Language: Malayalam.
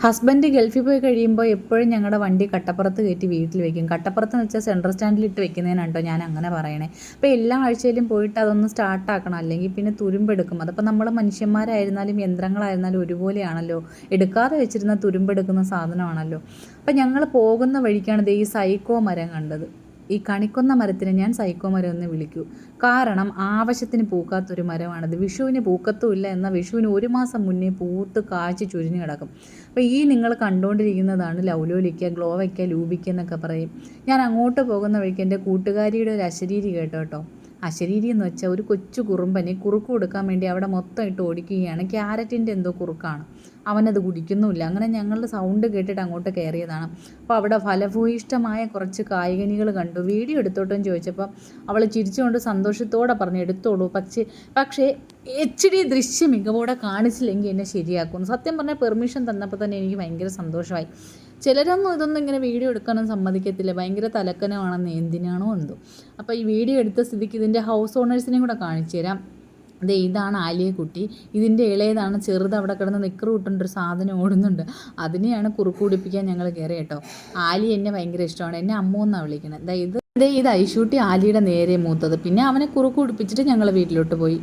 ഹസ്ബൻഡ് ഗൾഫിൽ പോയി കഴിയുമ്പോൾ എപ്പോഴും ഞങ്ങളുടെ വണ്ടി കട്ടപ്പുറത്ത് കയറ്റി വീട്ടിൽ വെക്കും. കട്ടപ്പുറത്ത് എന്ന് വെച്ചാൽ സെൻട്രൽ സ്റ്റാൻഡിലിട്ട് വെക്കുന്നതിനാട്ടോ ഞാൻ അങ്ങനെ പറയണേ. അപ്പോൾ എല്ലാ ആഴ്ചയിലും പോയിട്ട് അതൊന്ന് സ്റ്റാർട്ടാക്കണം, അല്ലെങ്കിൽ പിന്നെ തുരുമ്പെടുക്കും. അതിപ്പോൾ നമ്മൾ മനുഷ്യന്മാരായിരുന്നാലും യന്ത്രങ്ങളായിരുന്നാലും ഒരുപോലെയാണല്ലോ, എടുക്കാതെ വെച്ചിരുന്ന തുരുമ്പെടുക്കുന്ന സാധനമാണല്ലോ. അപ്പോൾ ഞങ്ങൾ പോകുന്ന വഴിക്കാണ് ഈ സൈക്കോ മരം കണ്ടത്. ഈ കണിക്കൊന്ന മരത്തിന് ഞാൻ സൈക്കോ മരം എന്ന് വിളിക്കൂ. കാരണം ആവശ്യത്തിന് പൂക്കാത്തൊരു മരമാണത്. വിഷുവിന് പൂക്കത്തുമില്ല, എന്നാൽ വിഷുവിന് 1 മാസം മുന്നേ പൂത്ത് കായ്ച്ച് ചുരിഞ്ഞ് കിടക്കും. അപ്പോൾ ഈ നിങ്ങൾ കണ്ടുകൊണ്ടിരിക്കുന്നതാണ് ലൗലോലിക്ക, ഗ്ലോവയ്ക്ക, ലൂബിക്ക എന്നൊക്കെ പറയും. ഞാൻ അങ്ങോട്ട് പോകുന്ന വഴിക്ക് എൻ്റെ കൂട്ടുകാരിയുടെ ഒരു അശരീരി കേട്ടോ. അശരീരി എന്ന് വെച്ചാൽ ഒരു കൊച്ചു കുറുമ്പനെ കുറുക്ക് കൊടുക്കാൻ വേണ്ടി അവിടെ മൊത്തം ഇട്ട് ഓടിക്കുകയാണ്. ക്യാരറ്റിൻ്റെ എന്തോ കുറുക്കാണ്, അവനത് കുടിക്കുന്നുമില്ല. അങ്ങനെ ഞങ്ങളുടെ സൗണ്ട് കേട്ടിട്ട് അങ്ങോട്ട് കയറിയതാണ്. അപ്പോൾ അവിടെ ഫലഭൂയിഷ്ടമായ കുറച്ച് കായ്കനികൾ കണ്ടു. വീഡിയോ എടുത്തോട്ടെന്ന് ചോദിച്ചപ്പോൾ അവൾ ചിരിച്ചുകൊണ്ട് സന്തോഷത്തോടെ പറഞ്ഞു എടുത്തോളൂ, പക്ഷേ HD ദൃശ്യ മികവോടെ കാണിച്ചില്ലെങ്കിൽ എന്നെ ശരിയാക്കും. സത്യം പറഞ്ഞാൽ പെർമിഷൻ തന്നപ്പോൾ തന്നെ എനിക്ക് ഭയങ്കര സന്തോഷമായി. ചിലരൊന്നും ഇതൊന്നും ഇങ്ങനെ വീഡിയോ എടുക്കാനും സമ്മതിക്കത്തില്ല, ഭയങ്കര തലക്കനമാണെന്ന്, എന്തിനാണോ എന്തോ. അപ്പോൾ ഈ വീഡിയോ എടുത്ത സ്ഥിതിക്ക് ഇതിൻ്റെ ഹൗസ് ഓണേഴ്സിനെയും കൂടെ കാണിച്ചു തരാം. ഇതാണ് ആലിയക്കുട്ടി, ഇതിൻ്റെ ഇളയതാണ് ചെറുത്. അവിടെ കിടന്ന് നിക്കറ് വിട്ടുണ്ടൊരു സാധനം ഓടുന്നുണ്ട്, അതിനെയാണ് കുറുക്ക് കുടിപ്പിക്കാൻ ഞങ്ങൾ കയറി കേട്ടോ. ആലി എന്നെ ഭയങ്കര ഇഷ്ടമാണ്, എന്നെ അമ്മ എന്നാണ് വിളിക്കണത്. ഇത് ഐശൂട്ടി ആലിയുടെ നേരെ മൂത്തത്. പിന്നെ അവനെ കുറുക്ക് കുടിപ്പിച്ചിട്ട് ഞങ്ങൾ വീട്ടിലോട്ട് പോയി.